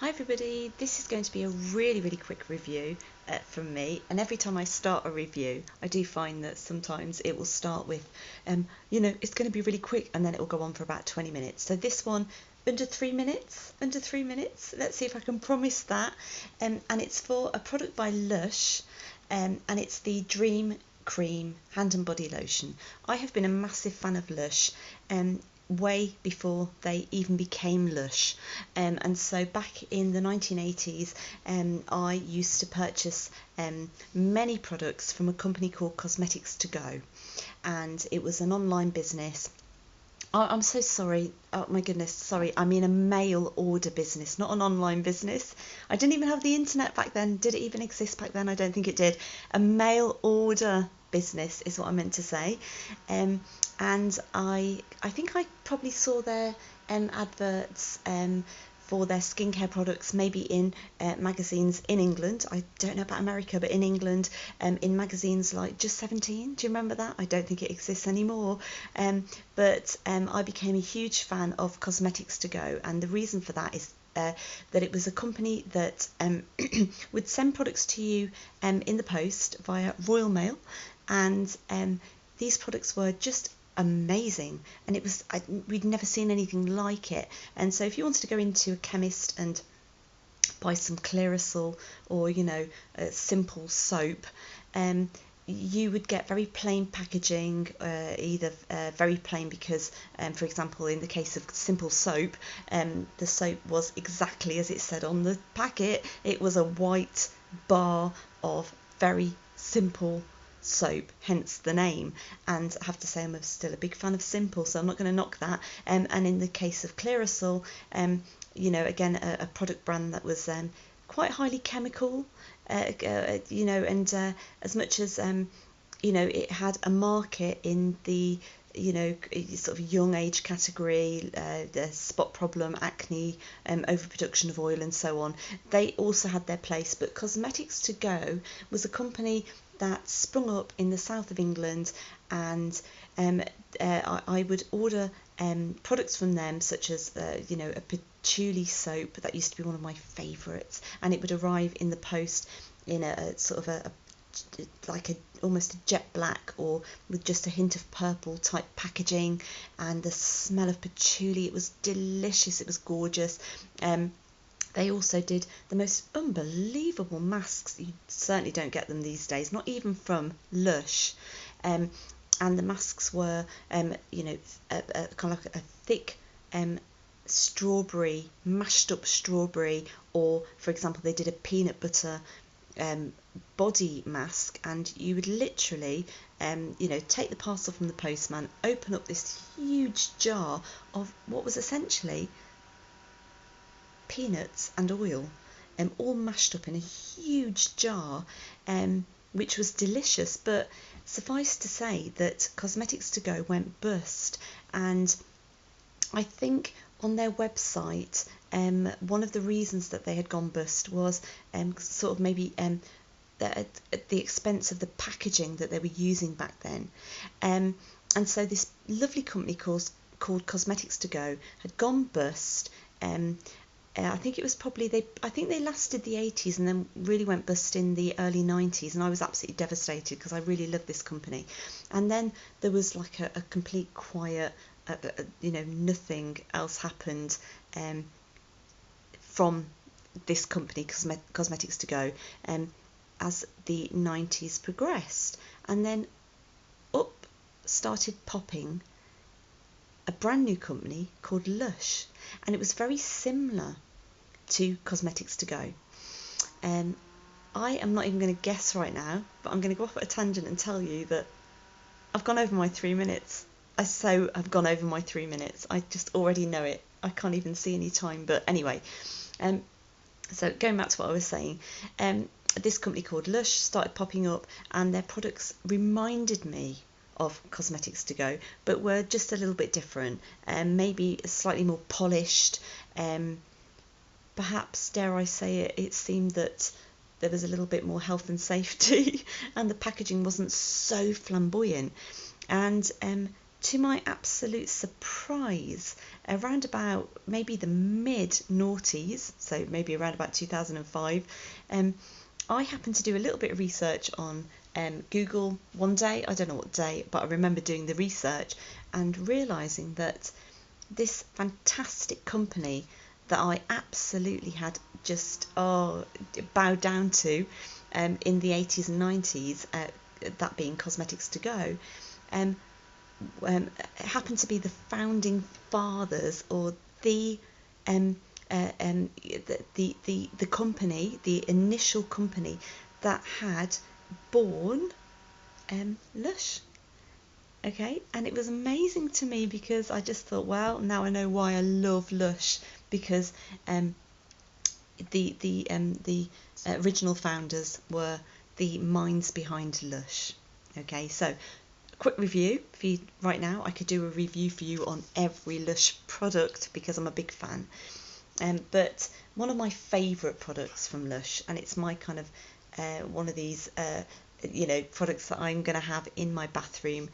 Hi everybody, this is going to be a really quick review from me, and every time I start a review I do find that sometimes it will start with it's going to be really quick and then it will go on for about 20 minutes. So this one under 3 minutes, let's see if I can promise that. And it's for a product by Lush, and it's the Dream Cream Hand and Body Lotion. I have been a massive fan of Lush way before they even became Lush, and so back in the 1980s I used to purchase many products from a company called Cosmetics to Go, and it was an online business. I'm so sorry. Oh my goodness, sorry. I mean a mail order business, not an online business. I didn't even have the internet back then. Did it even exist back then? I don't think it did. A mail order business is what I meant to say. And I think I probably saw their adverts for their skincare products, maybe in magazines in England. I don't know about America, but in England, in magazines like Just 17. Do you remember that? I don't think it exists anymore. But I became a huge fan of Cosmetics to Go, and the reason for that is that it was a company that would send products to you in the post via Royal Mail, and these products were just amazing, and we'd never seen anything like it. And so if you wanted to go into a chemist and buy some Clearasil or a simple soap, you would get very plain packaging, either very plain because for example in the case of simple soap, the soap was exactly as it said on the packet. It was a white bar of very simple soap, hence the name. And I have to say I'm still a big fan of simple, so I'm not going to knock that. And in the case of Clearasil, again a product brand that was quite highly chemical, and as much as it had a market in the sort of young age category, the spot problem, acne, overproduction of oil and so on, they also had their place. But Cosmetics to Go was a company that sprung up in the south of England, and I would order products from them, such as a patchouli soap that used to be one of my favourites, and it would arrive in the post in a sort of almost a jet black or with just a hint of purple type packaging, and the smell of patchouli, it was delicious, it was gorgeous. They also did the most unbelievable masks. You certainly don't get them these days, not even from Lush. And the masks were, kind of like a thick strawberry, mashed up strawberry, or for example, they did a peanut butter body mask, and you would literally, take the parcel from the postman, open up this huge jar of what was essentially peanuts and oil, all mashed up in a huge jar, which was delicious. But suffice to say that Cosmetics to Go went bust, and I think on their website, one of the reasons that they had gone bust was sort of maybe at the expense of the packaging that they were using back then. And so this lovely company called Cosmetics to Go had gone bust. I think it was probably I think they lasted the 80s and then really went bust in the early 90s, and I was absolutely devastated because I really loved this company. And then there was like a complete quiet, nothing else happened from this company, Cosmetics to Go, as the 90s progressed. And then up started popping a brand new company called Lush, and it was very similar to Cosmetics to Go. I am not even going to guess right now, but I'm going to go off at a tangent and tell you that I've gone over my 3 minutes. I've gone over my 3 minutes. I just already know it. I can't even see any time. But anyway, so going back to what I was saying, this company called Lush started popping up, and their products reminded me of Cosmetics to Go, but were just a little bit different, maybe slightly more polished. Perhaps, dare I say it, it seemed that there was a little bit more health and safety and the packaging wasn't so flamboyant. And to my absolute surprise, around about maybe the mid noughties, so maybe around about 2005, I happened to do a little bit of research on Google one day. I don't know what day, but I remember doing the research and realising that this fantastic company that I absolutely had just bowed down to in the 80s and 90s, that being Cosmetics to Go, happened to be the founding fathers, or the company, the initial company that had born Lush. Okay, and it was amazing to me because I just thought, well, now I know why I love Lush, because the original founders were the minds behind Lush. Okay, so quick review for you right now. I could do a review for you on every Lush product because I'm a big fan. But one of my favourite products from Lush, and it's my kind of one of these products that I'm going to have in my bathroom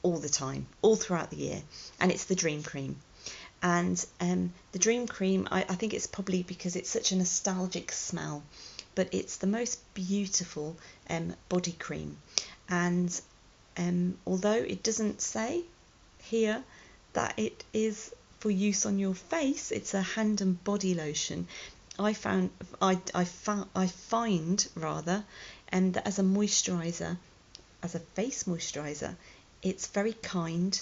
all the time, all throughout the year, and it's the Dream Cream. And the Dream Cream, I think it's probably because it's such a nostalgic smell, but it's the most beautiful body cream. And although it doesn't say here that it is for use on your face, it's a hand and body lotion. I find rather that as a moisturiser, as a face moisturiser, it's very kind,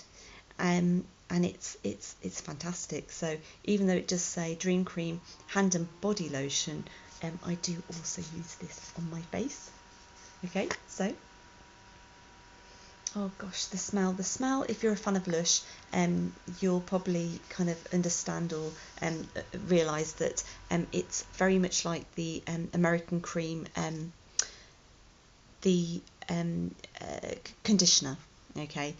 and it's fantastic. So even though it does say Dream Cream hand and body lotion, I do also use this on my face. Okay, so oh gosh, the smell. If you're a fan of Lush, you'll probably kind of understand or realise that it's very much like the American Cream, the conditioner. Okay,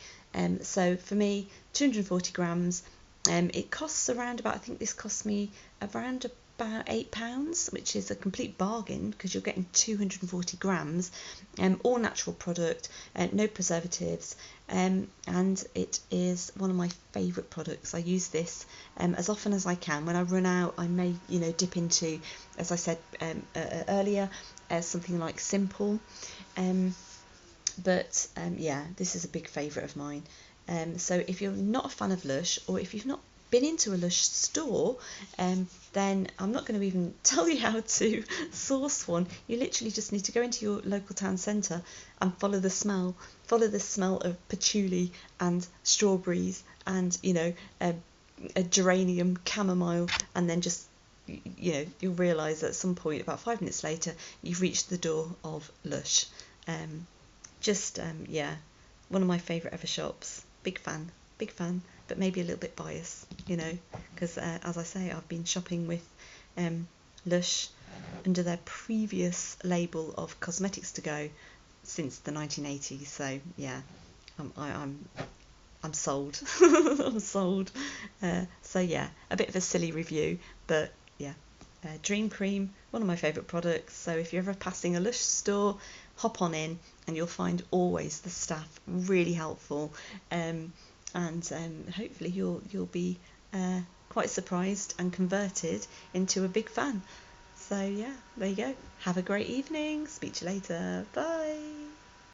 so for me, 240 grams. It costs around about, I think this cost me around about £8, which is a complete bargain because you're getting 240 grams, all natural product, no preservatives, and it is one of my favourite products. I use this as often as I can. When I run out, I may dip into, as I said earlier, something like Simple, but yeah, this is a big favourite of mine. So if you're not a fan of Lush, or if you've not been into a Lush store, then I'm not going to even tell you how to source one. You literally just need to go into your local town centre and follow the smell of patchouli and strawberries and a geranium, chamomile, and then just you'll realise at some point about 5 minutes later you've reached the door of Lush. Yeah, one of my favourite ever shops. Big fan, but maybe a little bit biased, because as I say, I've been shopping with Lush under their previous label of Cosmetics to Go since the 1980s. So yeah, I'm sold. I'm sold. So yeah, a bit of a silly review, but yeah. Dream Cream, one of my favourite products. So if you're ever passing a Lush store, hop on in and you'll find always the staff really helpful, and hopefully you'll be quite surprised and converted into a big fan. So yeah, there you go. Have a great evening. Speak to you later. Bye.